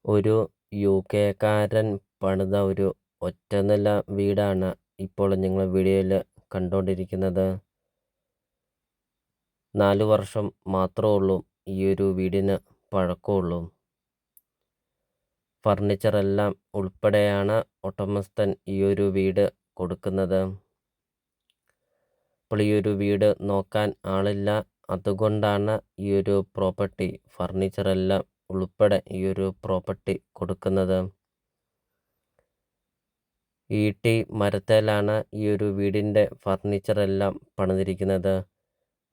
ഒരു യുകെക്കാരൻ പണിത ഒരു ഒറ്റനില വീടാണ് ഇപ്പോൾ നിങ്ങൾ വീഡിയോയിൽ കണ്ടുകൊണ്ടിരിക്കുന്നത്. 4 വർഷം മാത്രമുള്ളൂ ഈ ഒരു വീടിന് പഴക്കമുള്ളൂ. ഫർണിച്ചറെല്ലാം ഉൾപ്പെടെയാണ് ഉടമസ്ഥൻ ഈ ഒരു വീട് കൊടുക്കുന്നത്. അപ്പോൾ ഈ ഒരു വീട് നോക്കാൻ ആളില്ല, അതുകൊണ്ടാണ് ഈ ഒരു പ്രോപ്പർട്ടി ഫർണിച്ചറെല്ലാം ഉൾപ്പെടെ ഈ ഒരു പ്രോപ്പർട്ടി കൊടുക്കുന്നത്. ഈട്ടി മരത്തേലാണ് ഈ ഒരു വീടിൻ്റെ ഫർണിച്ചറെല്ലാം പണിതിരിക്കുന്നത്.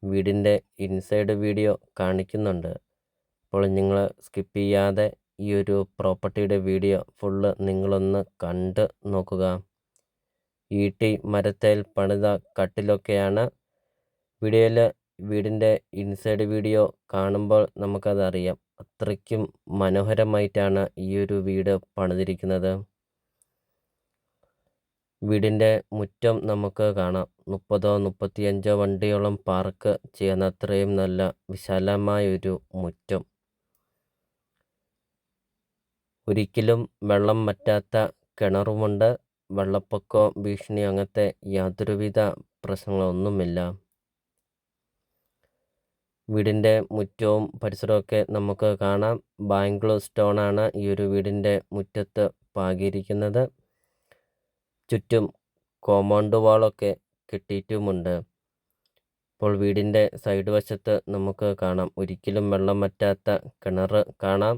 വീടിൻ്റെ ഇൻസൈഡ് വീഡിയോ കാണിക്കുന്നുണ്ട്. അപ്പോൾ നിങ്ങൾ സ്കിപ്പ് ചെയ്യാതെ ഈ ഒരു പ്രോപ്പർട്ടിയുടെ വീഡിയോ ഫുള്ള് നിങ്ങളൊന്ന് കണ്ട് നോക്കുക. ഈട്ടി മരത്തേൽ പണിത കട്ടിലൊക്കെയാണ്. വീഡിയോയിൽ വീടിൻ്റെ ഇൻസൈഡ് വീഡിയോ കാണുമ്പോൾ നമുക്കതറിയാം. അത്രയ്ക്കും മനോഹരമായിട്ടാണ് ഈ ഒരു വീട് പണിതിരിക്കുന്നത്. വീടിൻ്റെ മുറ്റം നമുക്ക് കാണാം. 30-35 വണ്ടിയോളം പാർക്ക് ചെയ്യുന്ന അത്രയും നല്ല വിശാലമായൊരു മുറ്റം. ഒരിക്കലും വെള്ളം വറ്റാത്ത കിണറുമുണ്ട്. വെള്ളപ്പൊക്കമോ ഭീഷണിയോ അങ്ങനത്തെ യാതൊരുവിധ പ്രശ്നങ്ങളൊന്നുമില്ല. വീടിൻ്റെ മുറ്റവും പരിസരമൊക്കെ നമുക്ക് കാണാം. ബാംഗ്ലൂർ സ്റ്റോണാണ് ഈ ഒരു വീടിൻ്റെ മുറ്റത്ത് പാകിയിരിക്കുന്നത്. ചുറ്റും കോമ്പൗണ്ട് വാളൊക്കെ കെട്ടിയിട്ടുമുണ്ട്. ഇപ്പോൾ വീടിൻ്റെ സൈഡ് വശത്ത് നമുക്ക് കാണാം, ഒരിക്കലും വെള്ളം വറ്റാത്ത കിണർ കാണാം.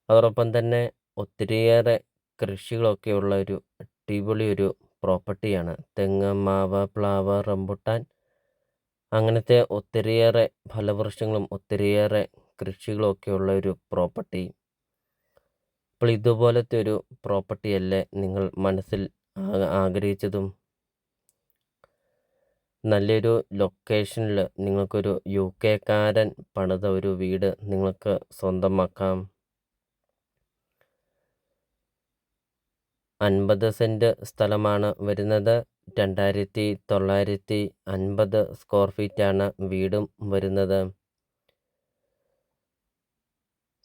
അതോടൊപ്പം തന്നെ ഒത്തിരിയേറെ കൃഷികളൊക്കെയുള്ള ഒരു അടിപൊളി ഒരു പ്രോപ്പർട്ടിയാണ്. തെങ്ങ്, മാവ്, പ്ലാവ്, റംബുട്ടാൻ അങ്ങനത്തെ ഒത്തിരിയേറെ ഫലവൃക്ഷങ്ങളും ഒത്തിരിയേറെ കൃഷികളൊക്കെയുള്ള ഒരു പ്രോപ്പർട്ടി. അപ്പോൾ ഇതുപോലത്തെ ഒരു പ്രോപ്പർട്ടിയല്ലേ നിങ്ങൾ മനസ്സിൽ ആഗ്രഹിച്ചതും? നല്ലൊരു ലൊക്കേഷനിൽ നിങ്ങൾക്കൊരു യുകെക്കാരൻ പണിത ഒരു വീട് നിങ്ങൾക്ക് സ്വന്തമാക്കാം. 50 സെൻറ്റ് സ്ഥലമാണ് വരുന്നത്. 2950 സ്ക്വയർ ഫീറ്റാണ് വീടും വരുന്നത്.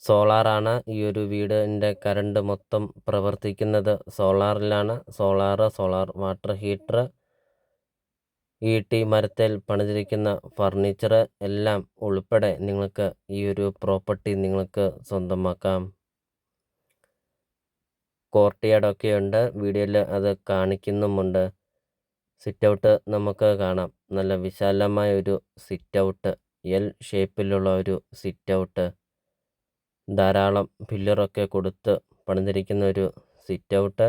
സോളാറാണ് ഈ ഒരു വീടിൻ്റെ കറണ്ട് മൊത്തം പ്രവർത്തിക്കുന്നത് സോളാറിലാണ്. സോളാർ വാട്ടർ ഹീറ്റർ, ഈട്ടി മരത്തേൽ പണിതിരിക്കുന്ന ഫർണിച്ചർ എല്ലാം ഉൾപ്പെടെ നിങ്ങൾക്ക് ഈ ഒരു പ്രോപ്പർട്ടി നിങ്ങൾക്ക് സ്വന്തമാക്കാം. കോർട്ട്യാർഡൊക്കെയുണ്ട്. വീഡിയോയിൽ അത് കാണിക്കുന്നുമുണ്ട്. സിറ്റ് ഔട്ട് നമുക്ക് കാണാം. നല്ല വിശാലമായ ഒരു സിറ്റ് ഔട്ട്, എൽ ഷേപ്പിലുള്ള ഒരു സിറ്റ് ഔട്ട്. ധാരാളം പില്ലറൊക്കെ കൊടുത്ത് പണിതിരിക്കുന്ന ഒരു സിറ്റ് ഔട്ട്.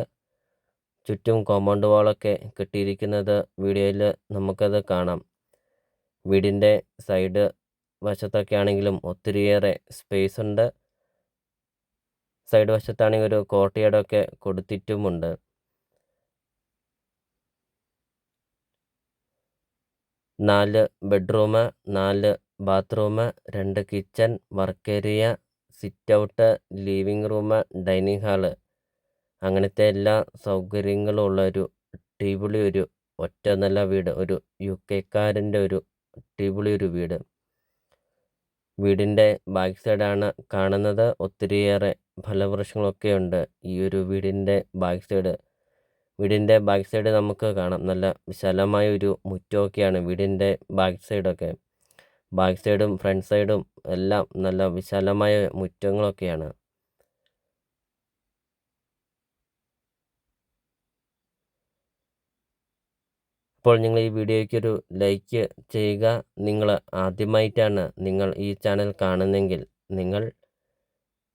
ചുറ്റും കോമ്പൗണ്ട് വാളൊക്കെ കെട്ടിയിരിക്കുന്നത് വീഡിയോയിൽ നമുക്കത് കാണാം. വീടിൻ്റെ സൈഡ് വശത്തൊക്കെ ആണെങ്കിലും ഒത്തിരിയേറെ സ്പേസ് ഉണ്ട്. സൈഡ് വശത്താണെങ്കിൽ ഒരു കോർട്ട്യാർഡൊക്കെ കൊടുത്തിട്ടുമുണ്ട്. നാല് bedroom, 4 bathroom, 2 kitchen, work area, sit out, living room, dining hall അങ്ങനത്തെ എല്ലാ സൗകര്യങ്ങളും ഉള്ള ഒരു അടിപൊളി ഒരു ഒറ്റ നില വീട്. ഒരു യുകെക്കാരൻ്റെ ഒരു അടിപൊളി ഒരു വീട്. വീടിൻ്റെ ബാക്ക് സൈഡാണ് കാണുന്നത്. ഒത്തിരിയേറെ ഫലവൃക്ഷങ്ങളൊക്കെ ഉണ്ട് ഈ ഒരു വീടിൻ്റെ ബാക്ക് സൈഡ്. വീടിൻ്റെ ബാക്ക് സൈഡ് നമുക്ക് കാണാം, നല്ല വിശാലമായ ഒരു മുറ്റമൊക്കെയാണ് വീടിൻ്റെ ബാക്ക് സൈഡൊക്കെ. ബാക്ക് സൈഡും ഫ്രണ്ട് സൈഡും എല്ലാം നല്ല വിശാലമായ മുറ്റങ്ങളൊക്കെയാണ്. അപ്പോൾ നിങ്ങൾ ഈ വീഡിയോയ്ക്കൊരു ലൈക്ക് ചെയ്യുക. നിങ്ങൾ ആദ്യമായിട്ടാണ് നിങ്ങൾ ഈ ചാനൽ കാണുന്നതെങ്കിൽ നിങ്ങൾ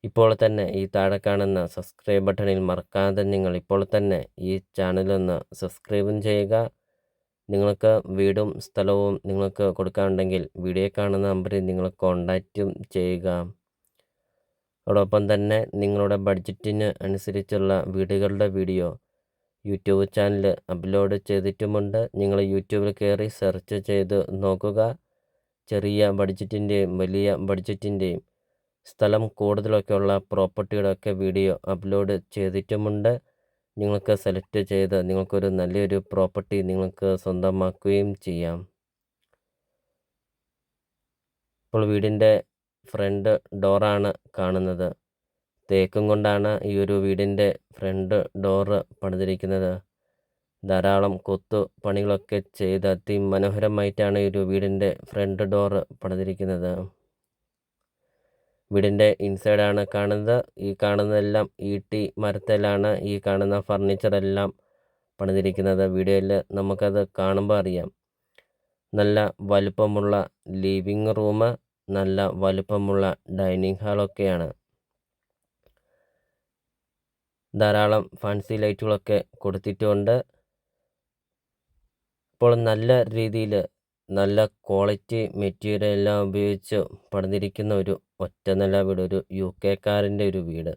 ഇപ്പോൾ തന്നെ ഈ താഴെ കാണുന്ന സബ്സ്ക്രൈബ് ബട്ടണിൽ മറക്കാതെ നിങ്ങൾ ഇപ്പോൾ തന്നെ ഈ ചാനലൊന്ന് സബ്സ്ക്രൈബും ചെയ്യുക. നിങ്ങൾക്ക് വീടും സ്ഥലവും നിങ്ങൾക്ക് കൊടുക്കാനുണ്ടെങ്കിൽ വീഡിയോ കാണുന്ന നമ്പറിൽ നിങ്ങൾ കോൺടാക്റ്റും ചെയ്യുക. അതോടൊപ്പം തന്നെ നിങ്ങളുടെ ബഡ്ജറ്റിന് അനുസരിച്ചുള്ള വീടുകളുടെ വീഡിയോ യൂട്യൂബ് ചാനൽ അപ്ലോഡ് ചെയ്തിട്ടുമുണ്ട്. നിങ്ങൾ യൂട്യൂബിൽ കയറി സെർച്ച് ചെയ്ത് നോക്കുക. ചെറിയ ബഡ്ജറ്റിൻ്റെയും വലിയ ബഡ്ജറ്റിൻ്റെയും സ്ഥലം കൂടുതലൊക്കെയുള്ള പ്രോപ്പർട്ടിയുടെയൊക്കെ വീഡിയോ അപ്ലോഡ് ചെയ്തിട്ടുമുണ്ട്. നിങ്ങൾക്ക് സെലക്ട് ചെയ്ത് നിങ്ങൾക്കൊരു നല്ലൊരു പ്രോപ്പർട്ടി നിങ്ങൾക്ക് സ്വന്തമാക്കുകയും ചെയ്യാം. ഇപ്പോൾ വീടിൻ്റെ ഫ്രണ്ട് ഡോറാണ് കാണുന്നത്. തേക്കും കൊണ്ടാണ് ഈ ഒരു വീടിൻ്റെ ഫ്രണ്ട് ഡോറ് പണിതിരിക്കുന്നത്. ധാരാളം കൊത്തു പണികളൊക്കെ ചെയ്ത് അതിമനോഹരമായിട്ടാണ് ഈ ഒരു വീടിൻ്റെ ഫ്രണ്ട് ഡോറ് പണിതിരിക്കുന്നത്. വീടിൻ്റെ ഇൻസൈഡാണ് കാണുന്നത്. ഈ കാണുന്നതെല്ലാം ഈട്ടി മരത്തിലാണ് ഈ കാണുന്ന ഫർണിച്ചറെല്ലാം പണിതിരിക്കുന്നത്. വീഡിയോയിൽ നമുക്കത് കാണുമ്പോൾ അറിയാം. നല്ല വലുപ്പമുള്ള ലിവിങ് റൂം, നല്ല വലുപ്പമുള്ള ഡൈനിങ് ഹാളൊക്കെയാണ്. ധാരാളം ഫാൻസി ലൈറ്റുകളൊക്കെ കൊടുത്തിട്ടുണ്ട്. ഇപ്പോൾ നല്ല രീതിയിൽ നല്ല ക്വാളിറ്റി മെറ്റീരിയൽ എല്ലാം ഉപയോഗിച്ച് പണിതിരിക്കുന്ന ഒരു ഒറ്റ നില വീട്, ഒരു UK കാരൻ്റെ ഒരു വീട്.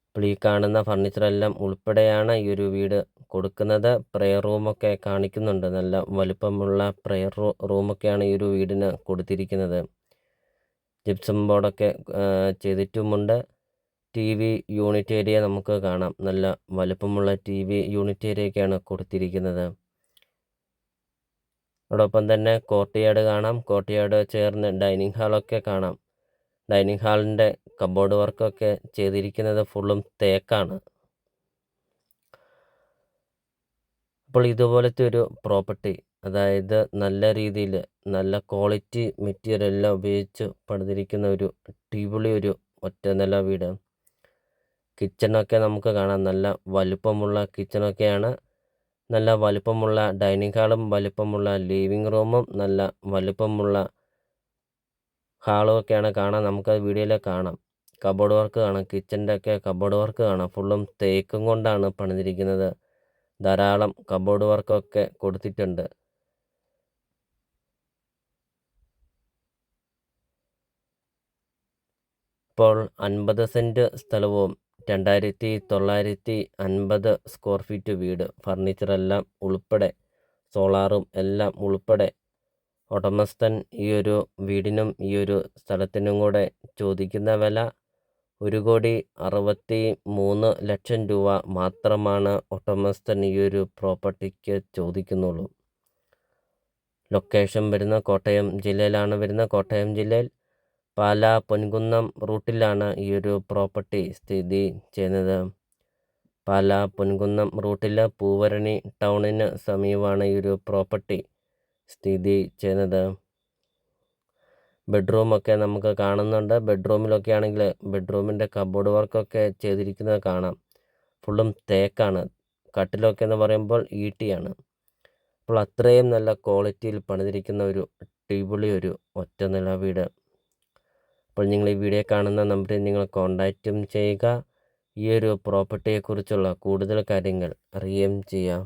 അപ്പോൾ ഈ കാണുന്ന ഫർണിച്ചറെല്ലാം ഉൾപ്പെടെയാണ് ഈ ഒരു വീട് കൊടുക്കുന്നത്. പ്രെയർ റൂമൊക്കെ കാണിക്കുന്നുണ്ട്. നല്ല വലുപ്പമുള്ള പ്രെയർ റൂമൊക്കെയാണ് ഈ ഒരു വീടിന് കൊടുത്തിരിക്കുന്നത്. ജിപ്സം ബോർഡൊക്കെ ചെയ്തിട്ടുമുണ്ട്. TV യൂണിറ്റ് ഏരിയ നമുക്ക് കാണാം. നല്ല വലുപ്പമുള്ള TV യൂണിറ്റ് ഏരിയയൊക്കെയാണ് കൊടുത്തിരിക്കുന്നത്. അതോടൊപ്പം തന്നെ കോർട്ട്യാർഡ് കാണാം. കോർട്ട്യാർഡ് ചേർന്ന് ഡൈനിങ് ഹാളൊക്കെ കാണാം. ഡൈനിങ് ഹാളിൻ്റെ കബോർഡ് വർക്കൊക്കെ ചെയ്തിരിക്കുന്നത് ഫുള്ളും തേക്കാണ്. അപ്പോൾ ഇതുപോലത്തെ ഒരു പ്രോപ്പർട്ടി, അതായത് നല്ല രീതിയിൽ നല്ല ക്വാളിറ്റി മെറ്റീരിയൽ എല്ലാം ഉപയോഗിച്ച് പണിതിരിക്കുന്ന ഒരു അടിപൊളി ഒരു ഒറ്റ നില വീട്. കിച്ചണൊക്കെ നമുക്ക് കാണാം. നല്ല വലുപ്പമുള്ള കിച്ചണൊക്കെയാണ്. നല്ല വലുപ്പമുള്ള ഡൈനിങ് ഹാളും വലുപ്പമുള്ള ലിവിങ് റൂമും നല്ല വലുപ്പമുള്ള ഹാളുമൊക്കെയാണ് കാണാൻ. നമുക്കത് വീഡിയോയിൽ കാണാം. കബോർഡ് വർക്ക് കാണാം. കിച്ചൻ്റെ ഒക്കെ കബോർഡ് വർക്ക് കാണാം. ഫുള്ളും തേക്കും കൊണ്ടാണ് പണിതിരിക്കുന്നത്. ധാരാളം കബോർഡ് വർക്കൊക്കെ കൊടുത്തിട്ടുണ്ട്. ഇപ്പോൾ 50 സെൻറ്റ് സ്ഥലവും 2950 സ്ക്വയർ ഫീറ്റ് വീട്, ഫർണിച്ചറെല്ലാം ഉൾപ്പെടെ, സോളാറും എല്ലാം ഉൾപ്പെടെ ഉടമസ്ഥൻ ഈ ഒരു വീടിനും ഈ ഒരു സ്ഥലത്തിനും കൂടെ ചോദിക്കുന്ന വില 1,63,00,000 രൂപ മാത്രമാണ് ഉടമസ്ഥൻ ഈ ഒരു പ്രോപ്പർട്ടിക്ക് ചോദിക്കുന്നുള്ളൂ. ലൊക്കേഷൻ വരുന്ന കോട്ടയം ജില്ലയിലാണ് വരുന്നത്. കോട്ടയം ജില്ലയിൽ പാലാ പൊൻകുന്നം റൂട്ടിലാണ് ഈ ഒരു പ്രോപ്പർട്ടി സ്ഥിതി ചെയ്യുന്നത്. പാലാ പൊൻകുന്നം റൂട്ടിൽ പൂവരണി ടൗണിന് സമീപമാണ് ഈ ഒരു പ്രോപ്പർട്ടി സ്ഥിതി ചെയ്യുന്നത്. ബെഡ്റൂമൊക്കെ നമുക്ക് കാണുന്നുണ്ട്. ബെഡ്റൂമിലൊക്കെ ആണെങ്കിൽ ബെഡ്റൂമിൻ്റെ കബോർഡ് വർക്കൊക്കെ ചെയ്തിരിക്കുന്നത് കാണാം. ഫുള്ളും തേക്കാണ്. കട്ടിലൊക്കെ എന്ന് പറയുമ്പോൾ ഈട്ടിയാണ്. അപ്പോൾ അത്രയും നല്ല ക്വാളിറ്റിയിൽ പണിതിരിക്കുന്ന ഒരു അടിപൊളി ഒരു ഒറ്റ നില വീട്. അപ്പോൾ നിങ്ങൾ ഈ വീഡിയോ കാണുന്ന നമ്പറിൽ നിങ്ങൾ കോൺടാക്റ്റും ചെയ്യുക. ഈ ഒരു പ്രോപ്പർട്ടിയെക്കുറിച്ചുള്ള കൂടുതൽ കാര്യങ്ങൾ അറിയുകയും ചെയ്യാം.